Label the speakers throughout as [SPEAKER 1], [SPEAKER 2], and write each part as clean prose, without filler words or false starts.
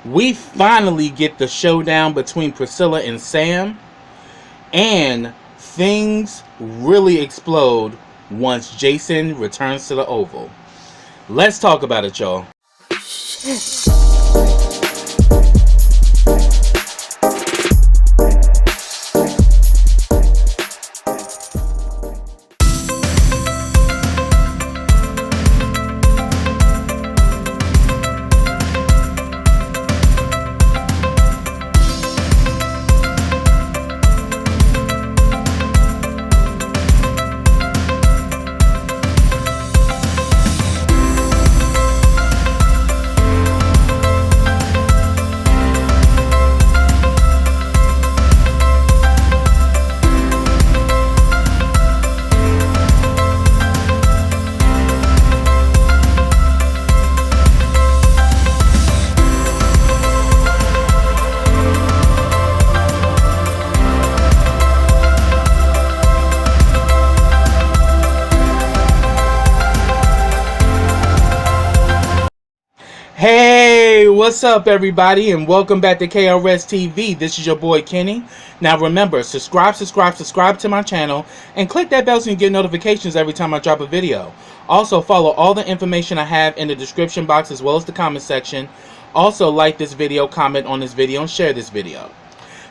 [SPEAKER 1] we finally get the showdown between Priscilla and Sam, and things really explode once Jason returns to the Oval. Let's talk about it, y'all. Hey, what's up everybody, and welcome back to KRSTV. This is your boy Kenny. Now remember, subscribe to my channel and click that bell so you can get notifications every time I drop a video. Also follow all the information I have in the description box as well as the comment section. Also like this video, comment on this video, and share this video.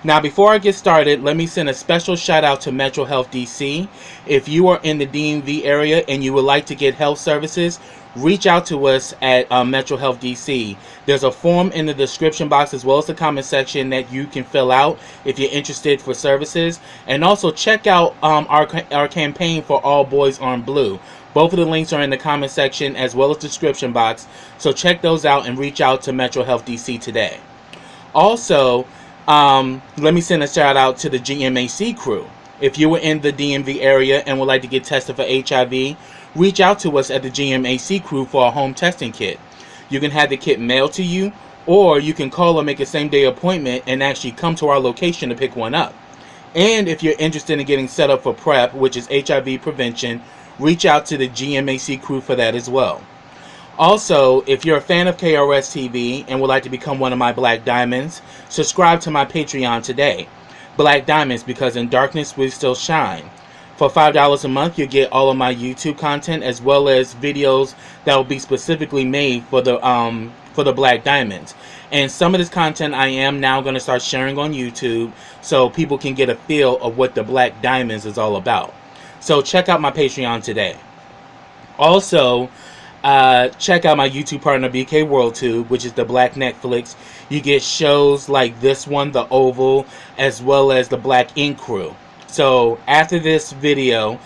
[SPEAKER 1] Now before I get started, let me send a special shout out to Metro Health DC. If you are in the DMV area and you would like to get health services, reach out to us at Metro Health DC. There's a form in the description box as well as the comment section that you can fill out if you're interested for services. And also check out our campaign for All Boys on Blue. Both of the links are in the comment section as well as the description box. So check those out and reach out to Metro Health DC today. Also, let me send a shout out to the GMHC crew. If you were in the DMV area and would like to get tested for HIV, reach out to us at the GMHC crew for a home testing kit. You can have the kit mailed to you, or you can call or make a same-day appointment and actually come to our location to pick one up. And if you're interested in getting set up for PrEP, which is HIV prevention, reach out to the GMHC crew for that as well. Also, if you're a fan of KRSTV and would like to become one of my Black Diamonds, subscribe to my Patreon today. Black Diamonds, because in darkness we still shine. For $5 a month, you'll get all of my YouTube content as well as videos that will be specifically made for the Black Diamonds. And some of this content I am now going to start sharing on YouTube so people can get a feel of what the Black Diamonds is all about. So check out my Patreon today. Also, check out my YouTube partner BK WorldTube, which is the Black Netflix. You get shows like this one, The Oval, as well as the Black Ink Crew. So after this video,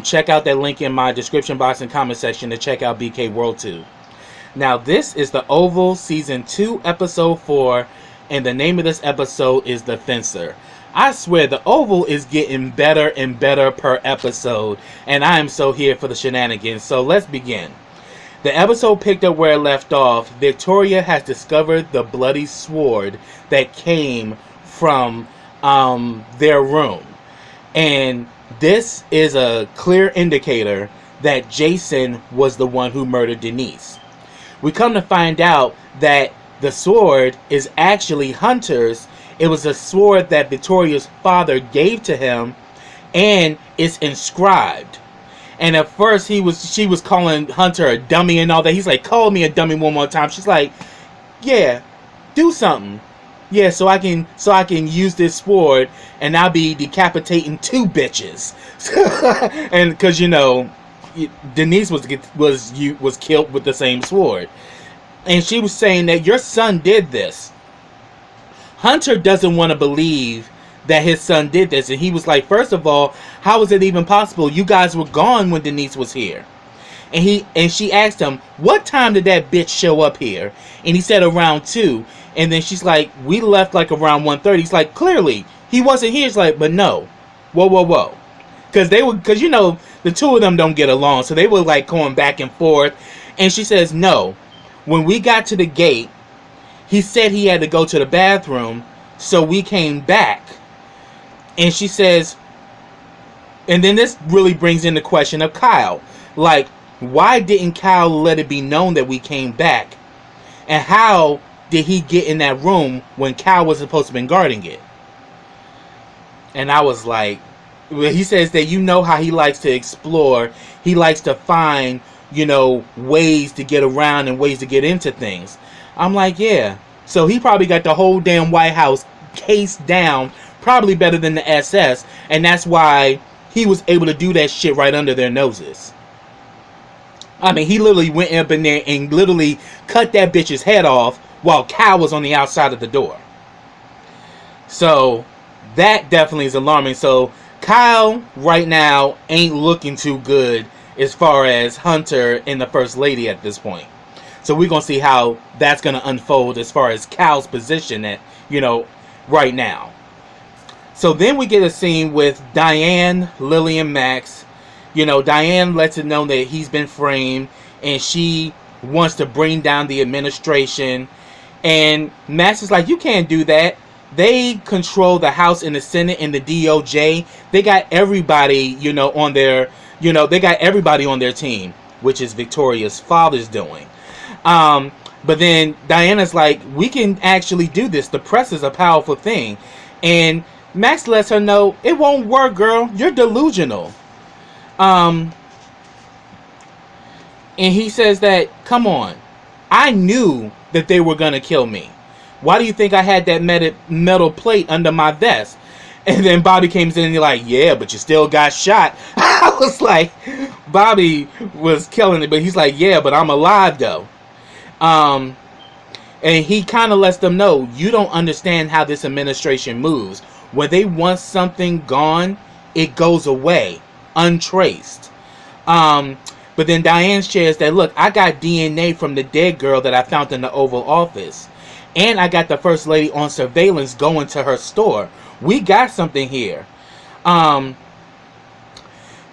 [SPEAKER 1] check out that link in my description box and comment section to check out BK WorldTube. Now this is The Oval Season 2 Episode 4, and the name of this episode is The Fencer. I swear The Oval is getting better and better per episode, and I am so here for the shenanigans. So let's begin. The episode picked up where it left off. Victoria has discovered the bloody sword that came from their room. And this is a clear indicator that Jason was the one who murdered Denise. We come to find out that the sword is actually Hunter's. It was a sword that Victoria's father gave to him, and it's inscribed. And at first she was calling Hunter a dummy and all that. He's like, call me a dummy one more time. She's like, yeah, do something. Yeah, so I can use this sword and I'll be decapitating 2 bitches. And because, you know, Denise was killed with the same sword. And she was saying that your son did this. Hunter doesn't want to believe that his son did this. And he was like, first of all, how is it even possible? You guys were gone when Denise was here. And she asked him, what time did that bitch show up here? And he said around 2. And then she's like, we left like around 1:30. He's like, clearly he wasn't here. She's like, but no, whoa, because you know the two of them don't get along, so they were like going back and forth. And she says, no, when we got to the gate, he said he had to go to the bathroom, so we came back. And she says, and then this really brings in the question of Kyle, like, why didn't Kyle let it be known that we came back? And how did he get in that room when Kyle was supposed to have been guarding it? And I was like, well, he says that how he likes to explore. He likes to find, ways to get around and ways to get into things. I'm like, yeah. So he probably got the whole damn White House case down, probably better than the SS. And that's why he was able to do that shit right under their noses. I mean, he literally went up in there and literally cut that bitch's head off while Kyle was on the outside of the door. So that definitely is alarming. So Kyle right now ain't looking too good as far as Hunter and the First Lady at this point. So we're going to see how that's going to unfold as far as Kyle's position at, right now. So then we get a scene with Diane, Lily, and Max. Diane lets it know that he's been framed and she wants to bring down the administration. And Max is like, you can't do that. They control the House and the Senate and the DOJ. They got everybody, on their, they got everybody on their team, which is Victoria's father's doing. But then Diana's like, we can actually do this. The press is a powerful thing. And Max lets her know, it won't work, girl. You're delusional. And he says that, come on. I knew that they were going to kill me. Why do you think I had that metal plate under my vest? And then Bobby comes in and you're like, yeah, but you still got shot. I was like, Bobby was killing it, but he's like, yeah, but I'm alive though. And he kind of lets them know, you don't understand how this administration moves. When they want something gone, it goes away, untraced. But then Diane shares that, look, I got DNA from the dead girl that I found in the Oval Office. And I got the First Lady on surveillance going to her store. We got something here. And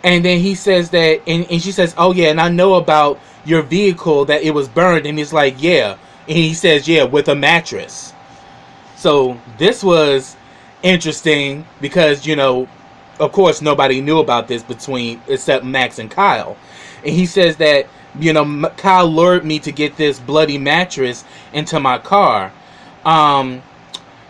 [SPEAKER 1] then he says that, and she says, oh yeah, and I know about your vehicle, that it was burned. And he's like, yeah. And he says, yeah, with a mattress. So this was interesting because, of course, nobody knew about this except Max and Kyle. And he says that, Kyle lured me to get this bloody mattress into my car. And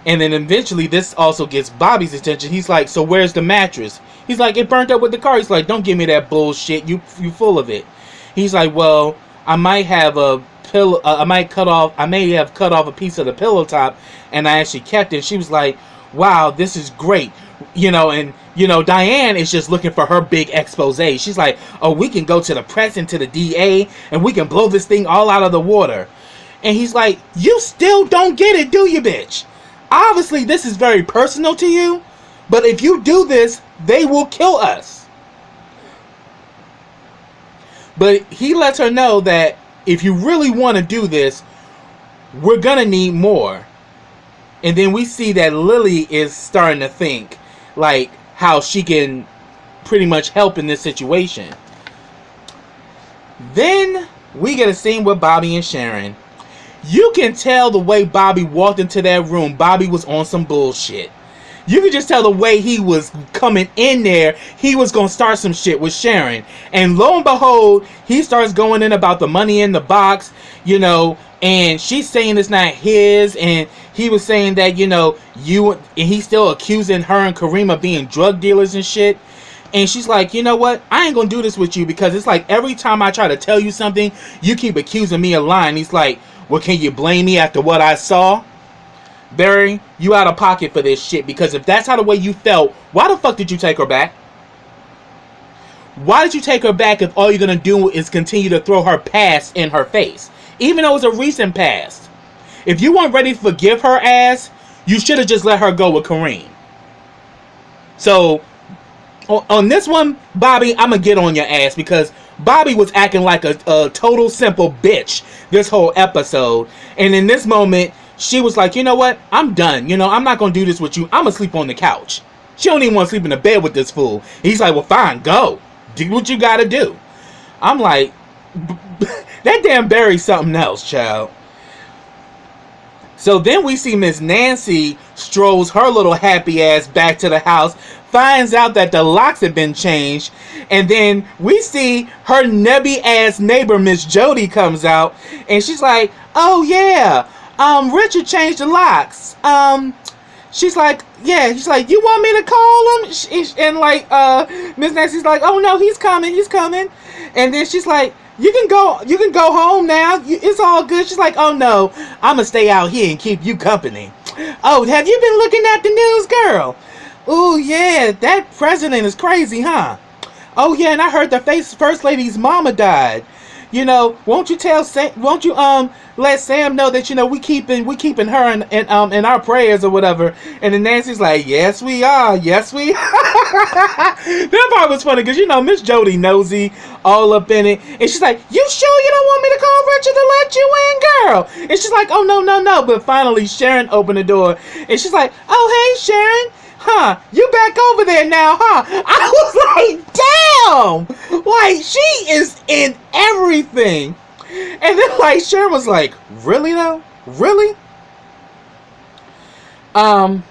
[SPEAKER 1] then eventually this also gets Bobby's attention. He's like, so where's the mattress? He's like, it burnt up with the car. He's like, don't give me that bullshit. You full of it. He's like, well, I might have a pillow. I may have cut off a piece of the pillow top, and I actually kept it. She was like, wow, this is great. Diane is just looking for her big expose. She's like, oh, we can go to the press and to the DA, and we can blow this thing all out of the water. And he's like, you still don't get it, do you, bitch? Obviously, this is very personal to you, but if you do this, they will kill us. But he lets her know that if you really want to do this, we're going to need more. And then we see that Lily is starting to think, like, how she can pretty much help in this situation. Then we get a scene with Bobby and Sharon. You can tell the way Bobby walked into that room, Bobby was on some bullshit. You can just tell the way he was coming in there, he was going to start some shit with Sharon. And lo and behold, he starts going in about the money in the box, and she's saying it's not his, and he was saying that, and he's still accusing her and Kareem of being drug dealers and shit. And she's like, you know what? I ain't gonna do this with you because it's like every time I try to tell you something, you keep accusing me of lying. He's like, well, can you blame me after what I saw? Barry, you out of pocket for this shit, because if that's how the way you felt, why the fuck did you take her back? Why did you take her back if all you're gonna do is continue to throw her past in her face? Even though it's a recent past. If you weren't ready to forgive her ass, you should have just let her go with Kareem. So, on this one, Bobby, I'm gonna get on your ass because Bobby was acting like a total simple bitch this whole episode. And in this moment, she was like, you know what? I'm done. I'm not gonna do this with you. I'm gonna sleep on the couch. She don't even want to sleep in the bed with this fool. He's like, well, fine, go. Do what you gotta do. I'm like, that damn Barry's something else, child. So then we see Miss Nancy strolls her little happy ass back to the house, finds out that the locks have been changed, and then we see her nebby ass neighbor Miss Jody comes out, and she's like, oh yeah, Richard changed the locks. She's like, yeah. She's like, you want me to call him? And like, Miss Nancy's like, oh no, he's coming. And then she's like, you can go home now. It's all good. She's like, oh no, I'ma stay out here and keep you company. Oh, have you been looking at the news, girl? Ooh, yeah, that president is crazy, huh? Oh yeah, and I heard the first lady's mama died. You know, won't you let Sam know that, you know, we keeping her in our prayers or whatever. And then Nancy's like, yes we are. That part was funny because, you know, Miss Jody nosy all up in it, and she's like, you sure you don't want me to call Richard to let you in, girl? And she's like, oh no. But finally Sharon opened the door and she's like, oh hey Sharon, huh, you back over there now, huh? I was like, damn, like, she is in everything. And then like Sharon was like, really though? Really? And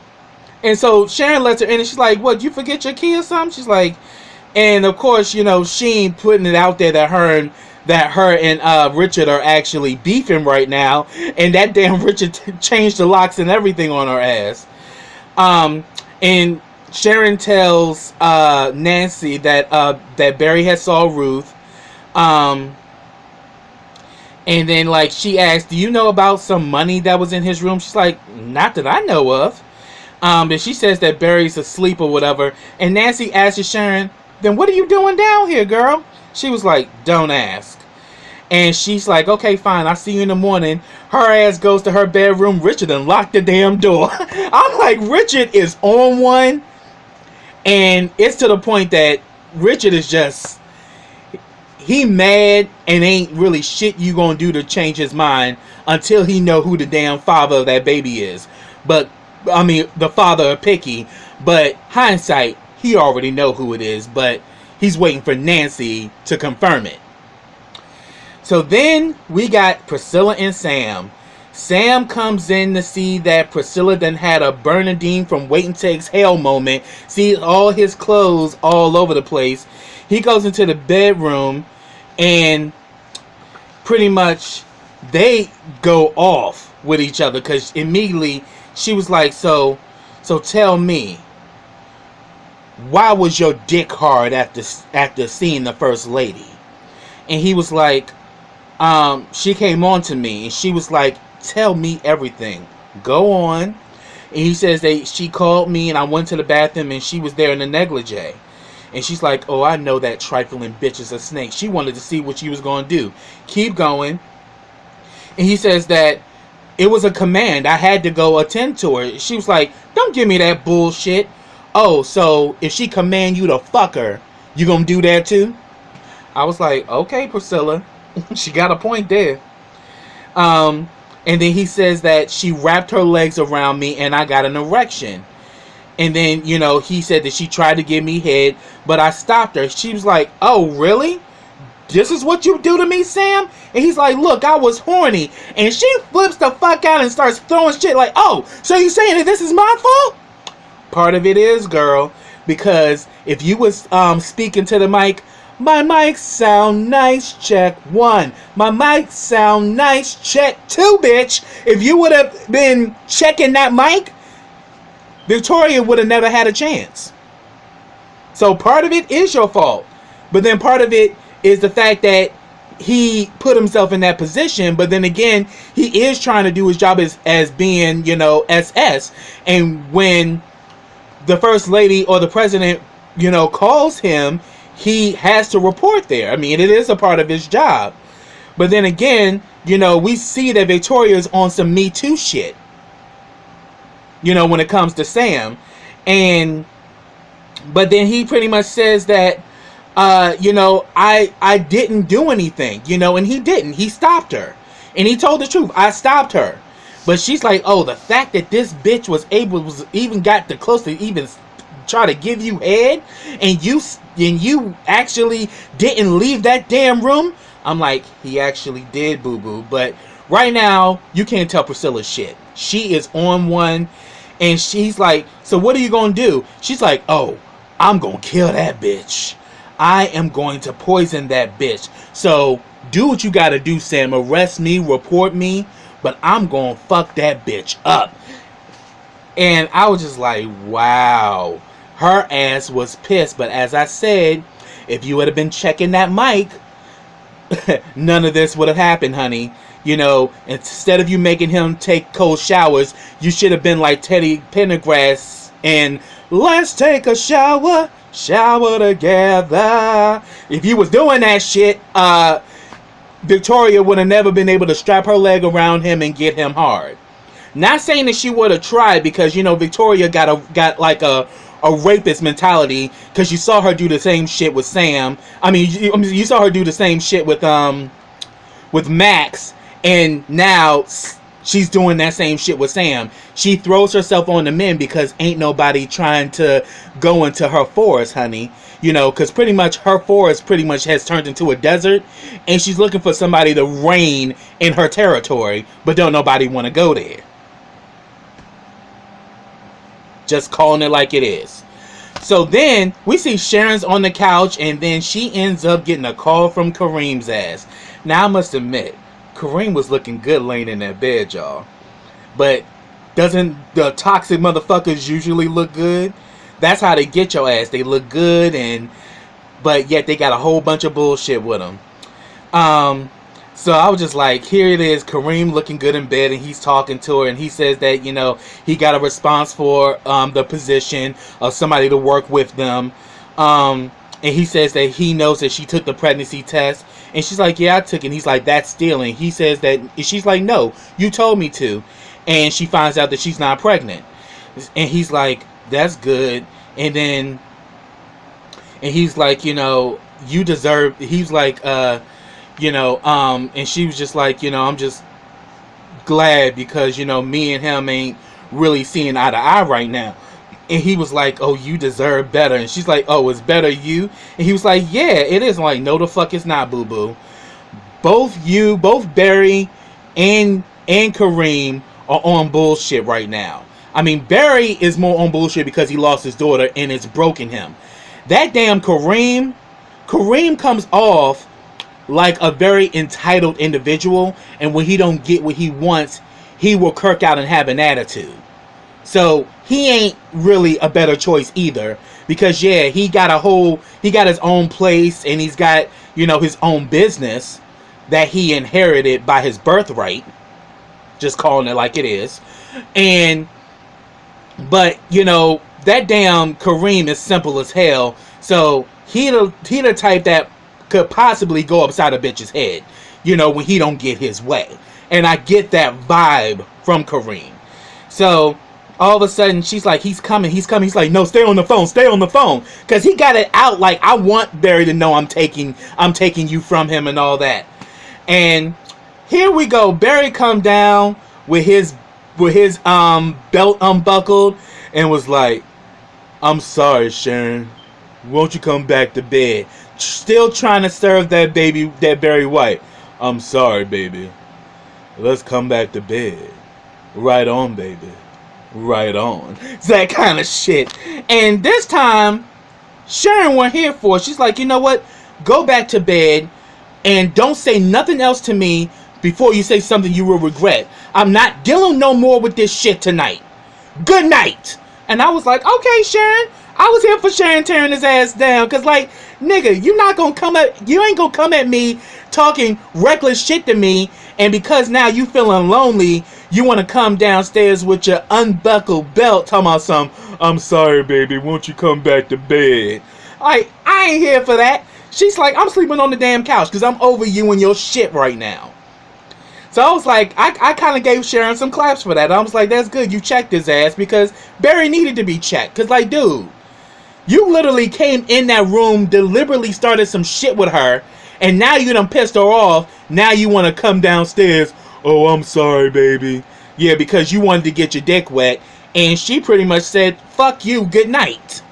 [SPEAKER 1] so Sharon lets her in and she's like, what, you forget your key or something? She's like, and of course, you know, she ain't putting it out there that her and Richard are actually beefing right now, and that damn Richard changed the locks and everything on her ass. And Sharon tells Nancy that that Barry had saw Ruth. And then like she asked, do you know about some money that was in his room? She's like, not that I know of. And she says that Barry's asleep or whatever. And Nancy asks Sharon, then what are you doing down here, girl? She was like, don't ask. And she's like, okay, fine, I'll see you in the morning. Her ass goes to her bedroom. Richard done locked the damn door. I'm like, Richard is on one. And it's to the point that Richard is just, he mad and ain't really shit you gonna do to change his mind until he know who the damn father of that baby is. But, I mean, the father of Picky. But hindsight, he already know who it is. But he's waiting for Nancy to confirm it. So then we got Priscilla and Sam. Sam comes in to see that Priscilla done had a Bernadine from Waiting to Exhale moment. See all his clothes all over the place. He goes into the bedroom and pretty much they go off with each other because immediately she was like, so tell me, why was your dick hard after seeing the first lady? And he was like, she came on to me and she was like, tell me everything, go on. And he says that she called me and I went to the bathroom and she was there in a negligee. And she's like, oh, I know that trifling bitch is a snake. She wanted to see what she was going to do. Keep going. And he says that it was a command. I had to go attend to her. She was like, don't give me that bullshit. Oh, so if she command you to fuck her, you gonna do that too? I was like, okay, Priscilla. She got a point there. And then he says that she wrapped her legs around me and I got an erection. And then, you know, he said that she tried to give me head, but I stopped her. She was like, oh, really? This is what you do to me, Sam? And he's like, look, I was horny. And she flips the fuck out and starts throwing shit like, oh, so you saying that this is my fault? Part of it is, girl, because if you was speaking to the mic, my mic sound nice, check 1. My mic sound nice, check 2, bitch. If you would have been checking that mic, Victoria would have never had a chance. So part of it is your fault. But then part of it is the fact that he put himself in that position. But then again, he is trying to do his job as being, you know, SS. And when the first lady or the president, you know, calls him, he has to report there. I mean, it is a part of his job. But then again, you know, we see that Victoria's on some Me Too shit. You know, when it comes to Sam. But then he pretty much says that, you know, I didn't do anything, you know, and he didn't. He stopped her. And he told the truth. I stopped her. But she's like, oh, the fact that this bitch was even got the close to even try to give you head, and you actually didn't leave that damn room. I'm like, he actually did, boo-boo. But right now, you can't tell Priscilla shit. She is on one, and she's like, so what are you gonna do? She's like, oh, I'm gonna kill that bitch. I am going to poison that bitch. So do what you gotta do, Sam. Arrest me, report me, but I'm gonna fuck that bitch up. And I was just like, wow. Her ass was pissed. But as I said, if you would have been checking that mic, none of this would have happened, honey. You know, instead of you making him take cold showers, you should have been like Teddy Pendergrass and let's take a shower together. If you was doing that shit, Victoria would have never been able to strap her leg around him and get him hard. Not saying that she would have tried, because, you know, Victoria got like a rapist mentality, because you saw her do the same shit with Sam. I mean, you saw her do the same shit with Max, and now she's doing that same shit with Sam. She throws herself on the men because ain't nobody trying to go into her forest, honey. You know, because pretty much her forest pretty much has turned into a desert, and she's looking for somebody to reign in her territory, but don't nobody want to go there. Just calling it like it is. So then we see Sharon's on the couch, and then she ends up getting a call from Kareem's ass. Now I must admit, Kareem was looking good laying in that bed, y'all. But doesn't the toxic motherfuckers usually look good? That's how they get your ass. They look good, but yet they got a whole bunch of bullshit with them. So I was just like, here it is, Kareem looking good in bed, and he's talking to her, and he says that, you know, he got a response for the position of somebody to work with them. And he says that he knows that she took the pregnancy test. And she's like, yeah, I took it. And he's like, that's stealing. He says that, she's like, no, you told me to. And she finds out that she's not pregnant. And he's like, that's good. And he's like, you know, you deserve, he's like, you know, and she was just like, you know, I'm just glad because, you know, me and him ain't really seeing eye to eye right now. And he was like, oh, you deserve better. And she's like, oh, it's better you? And he was like, yeah, it is. I'm like, no, the fuck it's not, boo-boo. Both Barry and Kareem are on bullshit right now. I mean, Barry is more on bullshit because he lost his daughter and it's broken him. That damn Kareem comes off like a very entitled individual, and when he don't get what he wants, he will kirk out and have an attitude. So he ain't really a better choice either, because yeah, he got his own place, and he's got, you know, his own business that he inherited by his birthright, just calling it like it is. But you know, that damn Kareem is simple as hell, so he the type that could possibly go upside a bitch's head, you know, when he don't get his way. And I get that vibe from Kareem. So all of a sudden she's like, he's coming. He's like, no, stay on the phone. Because he got it out like, I want Barry to know I'm taking you from him and all that. And here we go. Barry come down with his belt unbuckled and was like, I'm sorry, Sharon. Won't you come back to bed? Still trying to serve that Barry White. I'm sorry, baby. Let's come back to bed. Right on, baby. Right on. It's that kind of shit. And this time, Sharon wasn't here for it. She's like, you know what? Go back to bed and don't say nothing else to me before you say something you will regret. I'm not dealing no more with this shit tonight. Good night. And I was like, okay, Sharon. I was here for Sharon tearing his ass down. Because, like, nigga, you ain't gonna come at me talking reckless shit to me. And because now you feeling lonely, you want to come downstairs with your unbuckled belt talking about some, I'm sorry, baby, won't you come back to bed? Like, I ain't here for that. She's like, I'm sleeping on the damn couch because I'm over you and your shit right now. So I was like, I kind of gave Sharon some claps for that. I was like, that's good. You checked his ass, because Barry needed to be checked. Because, like, dude, you literally came in that room, deliberately started some shit with her, and now you done pissed her off. Now you want to come downstairs. Oh, I'm sorry, baby. Yeah, because you wanted to get your dick wet, and she pretty much said, fuck you, good night.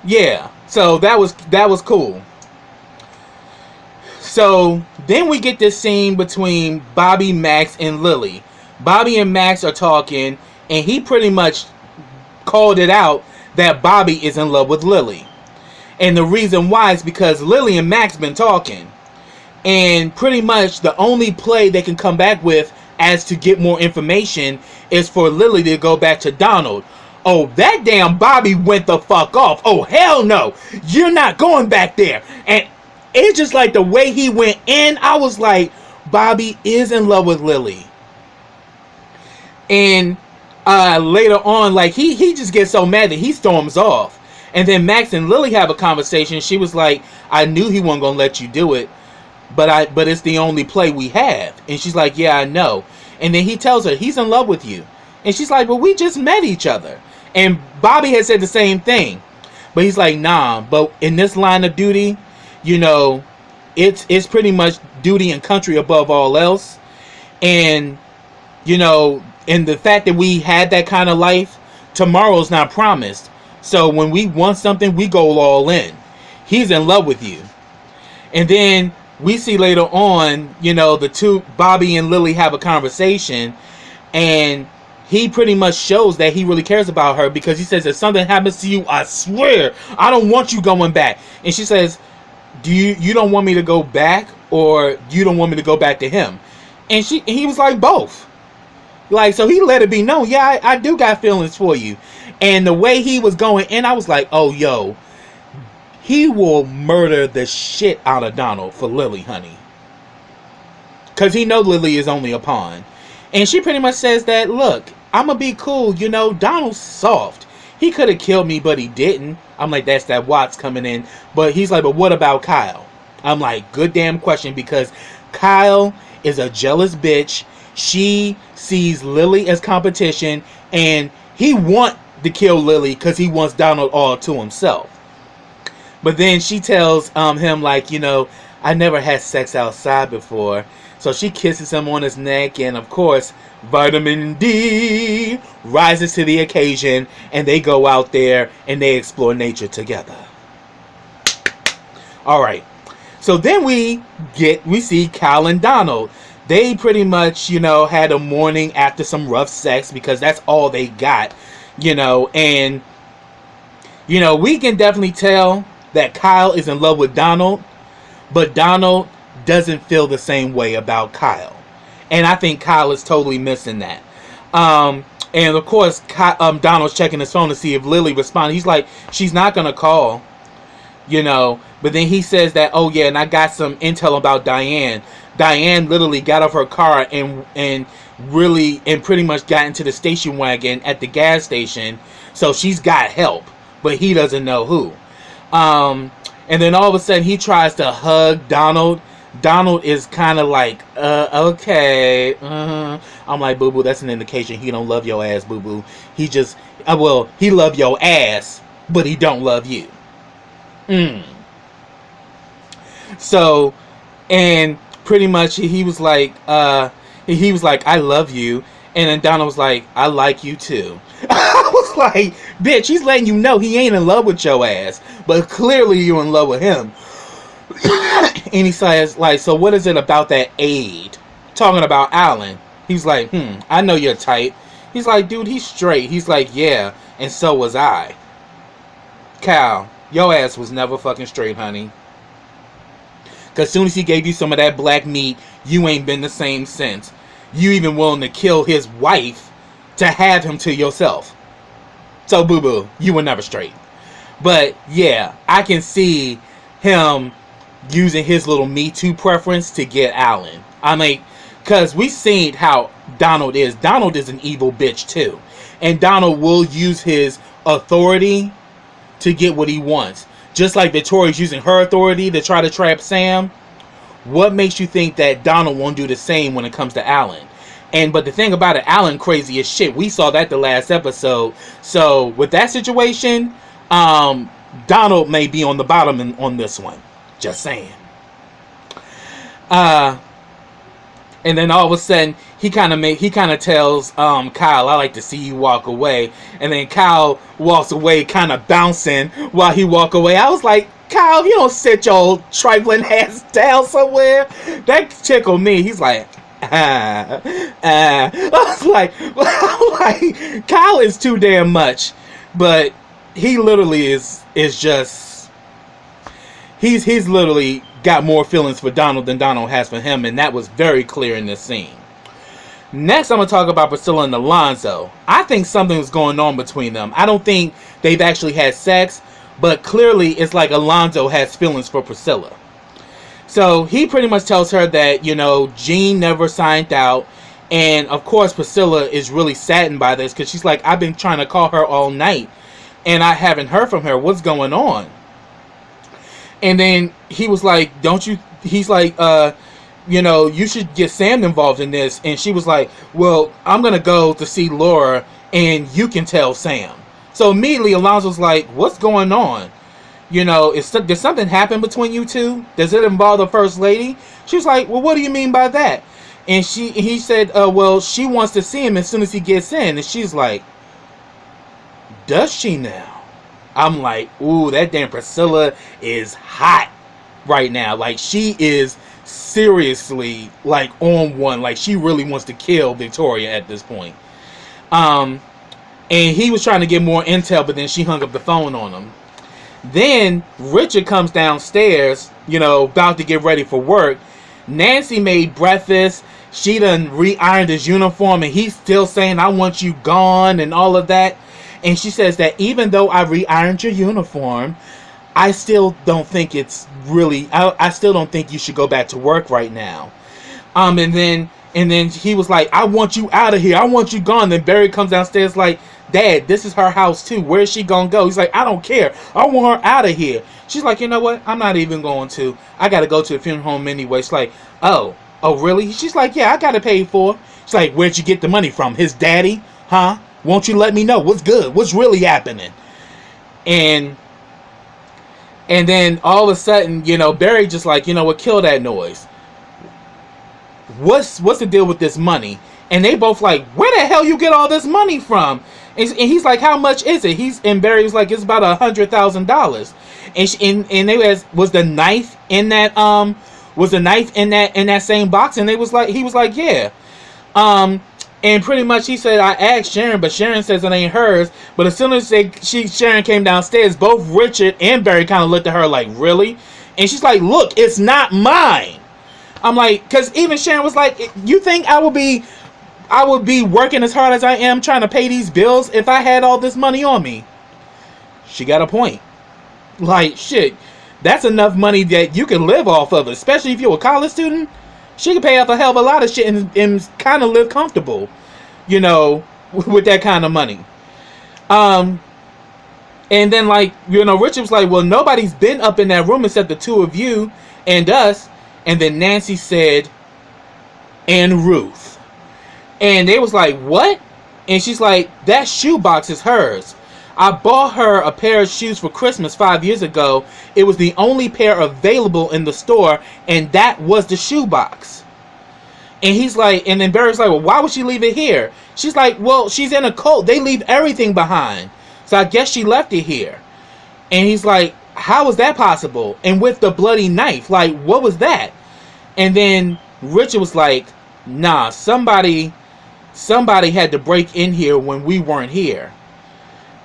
[SPEAKER 1] Yeah, so that was cool. So then we get this scene between Bobby, Max, and Lily. Bobby and Max are talking, and he pretty much called it out that Bobby is in love with Lily. And the reason why is because Lily and Max been talking. And pretty much the only play they can come back with as to get more information is for Lily to go back to Donald. Oh, that damn Bobby went the fuck off. Oh, hell no. You're not going back there. And it's just like the way he went in, I was like, Bobby is in love with Lily. And later on, like, he just gets so mad that he storms off. And then Max and Lily have a conversation. She was like, I knew he wasn't going to let you do it. But it's the only play we have. And she's like, yeah, I know. And then he tells her he's in love with you. And she's like, but we just met each other. And Bobby had said the same thing. But he's like, nah, but in this line of duty, you know, it's pretty much duty and country above all else. And, you know, and the fact that we had that kind of life, tomorrow's not promised. So when we want something, we go all in. He's in love with you. And then we see later on, you know, the two, Bobby and Lily, have a conversation, and he pretty much shows that he really cares about her, because he says, if something happens to you, I swear I don't want you going back. And she says, you don't want me to go back, or you don't want me to go back to him? And he was like, both. Like, so he let it be known, yeah, I do got feelings for you. And the way he was going in, I was like, oh, yo, he will murder the shit out of Donald for Lily, honey. Because he know Lily is only a pawn. And she pretty much says that, look, I'm going to be cool. You know, Donald's soft. He could have killed me, but he didn't. I'm like, that's that Watts coming in. But he's like, but what about Kyle? I'm like, good damn question, because Kyle is a jealous bitch. She sees Lily as competition, and he wants to kill Lily because he wants Donald all to himself. But then she tells him, like, you know, I never had sex outside before. So she kisses him on his neck, and of course, vitamin D rises to the occasion, and they go out there and they explore nature together. Alright, so then we see Kyle and Donald. They pretty much, you know, had a morning after some rough sex, because that's all they got, you know. And, you know, we can definitely tell that Kyle is in love with Donald, but Donald doesn't feel the same way about Kyle. And I think Kyle is totally missing that. And of course, Donald's checking his phone to see if Lily responds. He's like, she's not going to call, you know. But then he says that, oh yeah, and I got some intel about Diane. Diane literally got off her car and pretty much got into the station wagon at the gas station. So she's got help, but he doesn't know who. And then all of a sudden he tries to hug Donald. Donald is kind of like, okay. I'm like, boo-boo, that's an indication he don't love your ass, boo-boo. He just, he love your ass, but he don't love you. So, and pretty much he was like, I love you. And then Donald was like, I like you too. I was like, bitch, he's letting you know he ain't in love with your ass, but clearly you're in love with him. And he says, like, so what is it about that aide? Talking about Alan. He's like, I know you're tight. He's like, dude, he's straight. He's like, yeah, and so was I. Cal, your ass was never fucking straight, honey. Because as soon as he gave you some of that black meat, you ain't been the same since. You even willing to kill his wife to have him to yourself. So, boo-boo, you were never straight. But, yeah, I can see him using his little Me Too preference to get Alan. I mean, because we've seen how Donald is. Donald is an evil bitch, too. And Donald will use his authority to get what he wants. Just like Victoria's using her authority to try to trap Sam. What makes you think that Donald won't do the same when it comes to Alan? But the thing about it, Alan crazy as shit. We saw that the last episode. So with that situation, Donald may be on the bottom on this one. Just saying. And then all of a sudden, he kind of tells Kyle, I like to see you walk away. And then Kyle walks away, kind of bouncing while he walk away. I was like, Kyle, you don't sit your trifling ass down somewhere. That tickled me. He's like, I was like, Kyle is too damn much. But he literally is just, he's literally got more feelings for Donald than Donald has for him, and that was very clear in this scene. Next, I'm going to talk about Priscilla and Alonso. I think something's going on between them. I don't think they've actually had sex, but clearly it's like Alonso has feelings for Priscilla. So he pretty much tells her that, you know, Gene never signed out. And of course, Priscilla is really saddened by this because she's like, I've been trying to call her all night and I haven't heard from her. What's going on? And then he was like, he's like, you know, you should get Sam involved in this. And she was like, well, I'm going to go to see Laura and you can tell Sam. So immediately Alonso's like, what's going on? You know, did something happen between you two? Does it involve the First Lady? She was like, well, what do you mean by that? And he said, well, she wants to see him as soon as he gets in. And she's like, does she now? I'm like, ooh, that damn Priscilla is hot right now. Like, she is seriously, like, on one. Like, she really wants to kill Victoria at this point. And he was trying to get more intel, but then she hung up the phone on him. Then Richard comes downstairs, you know, about to get ready for work. Nancy made breakfast. She done re-ironed his uniform, and he's still saying, I want you gone, and all of that. And she says that even though I re-ironed your uniform, I still don't think it's really, I still don't think you should go back to work right now. And then he was like, I want you out of here. I want you gone. Then Barry comes downstairs like, Dad, this is her house too. Where is she gonna go? He's like, I don't care. I want her out of here. She's like, you know what? I'm not even going to. I gotta go to the funeral home anyway. She's like, oh really? She's like, yeah, I gotta pay for. She's like, where'd you get the money from? His daddy? Huh? Won't you let me know what's good? What's really happening? And then all of a sudden, you know, Barry just like, you know what? Kill that noise. What's the deal with this money? And they both like, where the hell you get all this money from? And he's like, how much is it? And Barry was like, it's about $100,000. And they was the knife in that in that same box? And he was like, yeah. And pretty much he said, I asked Sharon, but Sharon says it ain't hers. But as soon as Sharon came downstairs, both Richard and Barry kind of looked at her like, really? And she's like, look, it's not mine. I'm like, because even Sharon was like, you think I would be working as hard as I am trying to pay these bills if I had all this money on me? She got a point. Like, shit, that's enough money that you can live off of, especially if you're a college student. She can pay off a hell of a lot of shit and kind of live comfortable, you know, with that kind of money. And then, like, you know, Richard was like, well, nobody's been up in that room except the two of you and us. And then Nancy said, and Ruth. And they was like, what? And she's like, that shoebox is hers. I bought her a pair of shoes for Christmas 5 years ago. It was the only pair available in the store, and that was the shoebox. And he's like, and then Barry's like, well, why would she leave it here? She's like, well, she's in a cult. They leave everything behind. So I guess she left it here. And he's like, how is that possible? And with the bloody knife, like, what was that? And then Richard was like, nah, somebody had to break in here when we weren't here.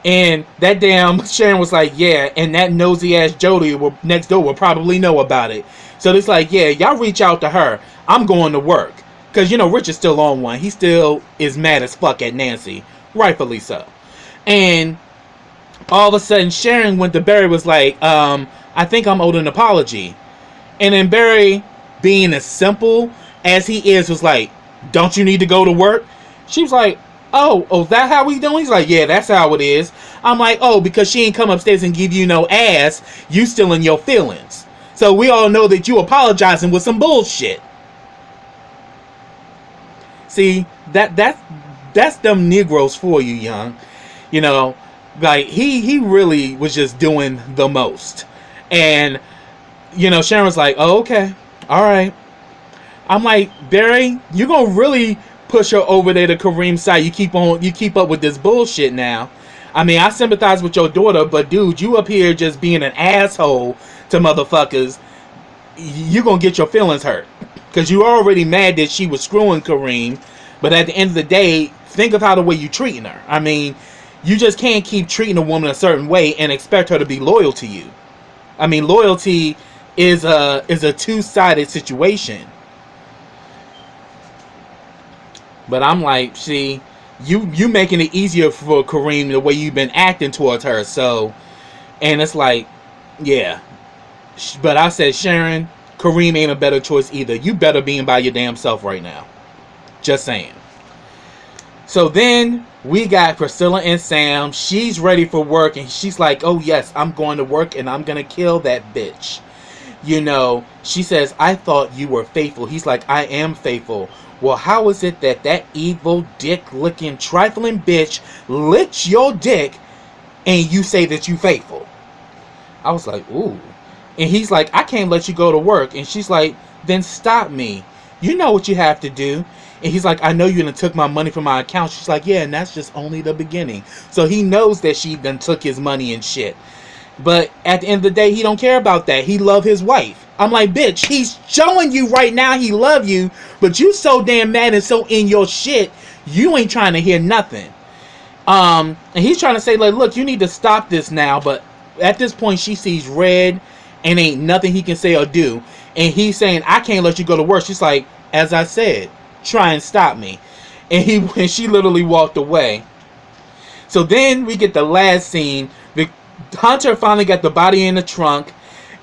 [SPEAKER 1] And that damn Sharon was like, yeah, and that nosy ass Jody next door will probably know about it. So it's like, yeah, y'all reach out to her. I'm going to work. Because, you know, Richard's still on one. He still is mad as fuck at Nancy. Rightfully so. And all of a sudden, Sharon went to Barry, was like, I think I'm owed an apology. And then Barry, being as simple as he is, was like, don't you need to go to work? She was like, oh, that how we doing? He's like, yeah, that's how it is. I'm like, oh, because she ain't come upstairs and give you no ass, you still in your feelings. So we all know that you apologizing with some bullshit. See, that's them Negroes for you, young. You know, like, he really was just doing the most. And, you know, Sharon was like, oh, okay, all right. I'm like, Barry, you're gonna really push her over there to Kareem's side. You keep up with this bullshit now. I mean, I sympathize with your daughter, but dude, you up here just being an asshole to motherfuckers. You're gonna get your feelings hurt. Because you're already mad that she was screwing Kareem. But at the end of the day, think of how the way you're treating her. I mean, you just can't keep treating a woman a certain way and expect her to be loyal to you. I mean, loyalty is a two-sided situation. But I'm like, see, you making it easier for Kareem the way you've been acting towards her. So, and it's like, yeah. But I said, Sharon, Kareem ain't a better choice either. You better being by your damn self right now. Just saying. So then we got Priscilla and Sam. She's ready for work, and she's like, oh yes, I'm going to work and I'm gonna kill that bitch. You know, she says, I thought you were faithful. He's like, I am faithful. Well, how is it that that evil, dick-looking, trifling bitch licks your dick and you say that you faithful? I was like, ooh. And he's like, I can't let you go to work. And she's like, then stop me. You know what you have to do. And he's like, I know you done took my money from my account. She's like, yeah, and that's just only the beginning. So he knows that she done took his money and shit. But at the end of the day, he don't care about that. He love his wife. I'm like, bitch, he's showing you right now he love you, but you so damn mad and so in your shit, you ain't trying to hear nothing. And he's trying to say, like, look, you need to stop this now. But at this point, she sees red and ain't nothing he can say or do. And he's saying, I can't let you go to work. She's like, as I said, try and stop me. And she literally walked away. So then we get the last scene. The Hunter finally got the body in the trunk,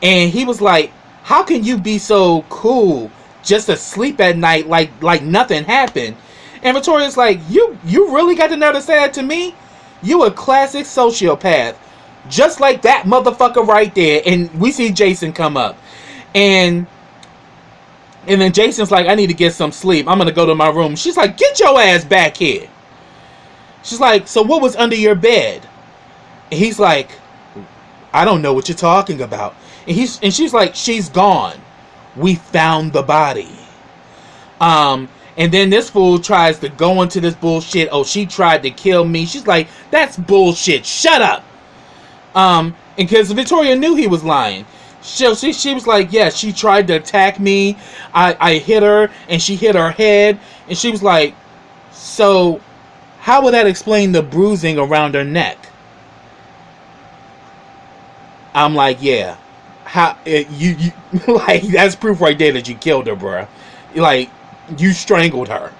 [SPEAKER 1] and he was like, how can you be so cool just to sleep at night like nothing happened? And Victoria's like, you really got the nerve to say that to me? You a classic sociopath. Just like that motherfucker right there. And we see Jason come up. And then Jason's like, I need to get some sleep. I'm going to go to my room. She's like, get your ass back here. She's like, so what was under your bed? And he's like, I don't know what you're talking about. And she's like, she's gone. We found the body. And then this fool tries to go into this bullshit. Oh, she tried to kill me. She's like, that's bullshit. Shut up. And because Victoria knew he was lying. So she was like, yeah, she tried to attack me. I hit her, and she hit her head. And she was like, so how would that explain the bruising around her neck? I'm like, yeah. How you like, that's proof right there that you killed her, bruh. Like, you strangled her.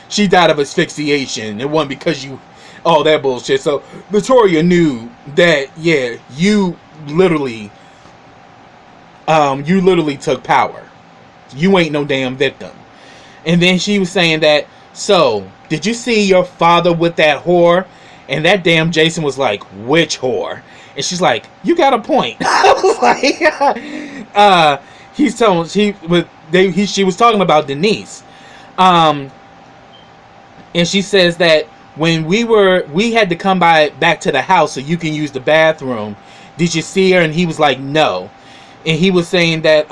[SPEAKER 1] She died of asphyxiation. It wasn't because you all that bullshit. So Victoria knew that, yeah, you literally took power. You ain't no damn victim. And then she was saying that, so did you see your father with that whore? And that damn Jason was like, which whore? And she's like, you got a point. I was like, she was talking about Denise. And she says that when we had to come back to the house so you can use the bathroom. Did you see her? And he was like, no. And he was saying that,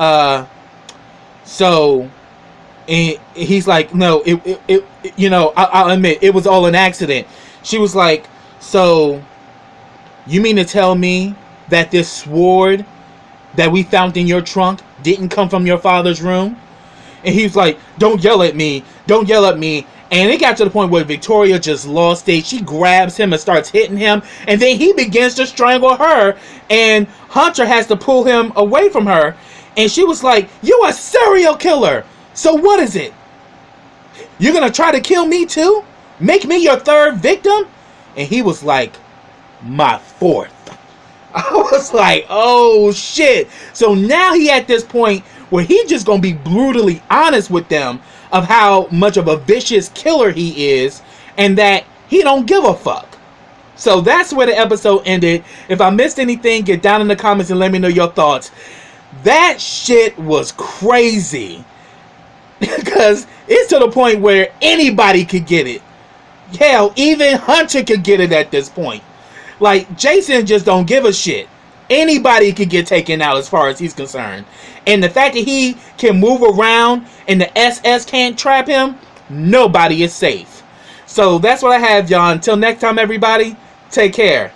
[SPEAKER 1] and he's like, no, it you know, I'll admit, it was all an accident. She was like, so you mean to tell me that this sword that we found in your trunk didn't come from your father's room? And he's like, don't yell at me. Don't yell at me. And it got to the point where Victoria just lost it. She grabs him and starts hitting him. And then he begins to strangle her. And Hunter has to pull him away from her. And she was like, you a serial killer. So what is it? You're going to try to kill me too? Make me your third victim? And he was like, my fourth. I was like, oh shit. So now he at this point where he just gonna be brutally honest with them of how much of a vicious killer he is, and that he don't give a fuck. So that's where the episode ended. If I missed anything, get down in the comments and let me know your thoughts. That shit was crazy. Because it's to the point where anybody could get it. Hell, even Hunter could get it at this point. Like, Jason just don't give a shit. Anybody could get taken out as far as he's concerned. And the fact that he can move around and the SS can't trap him, nobody is safe. So that's what I have, y'all. Until next time, everybody, take care.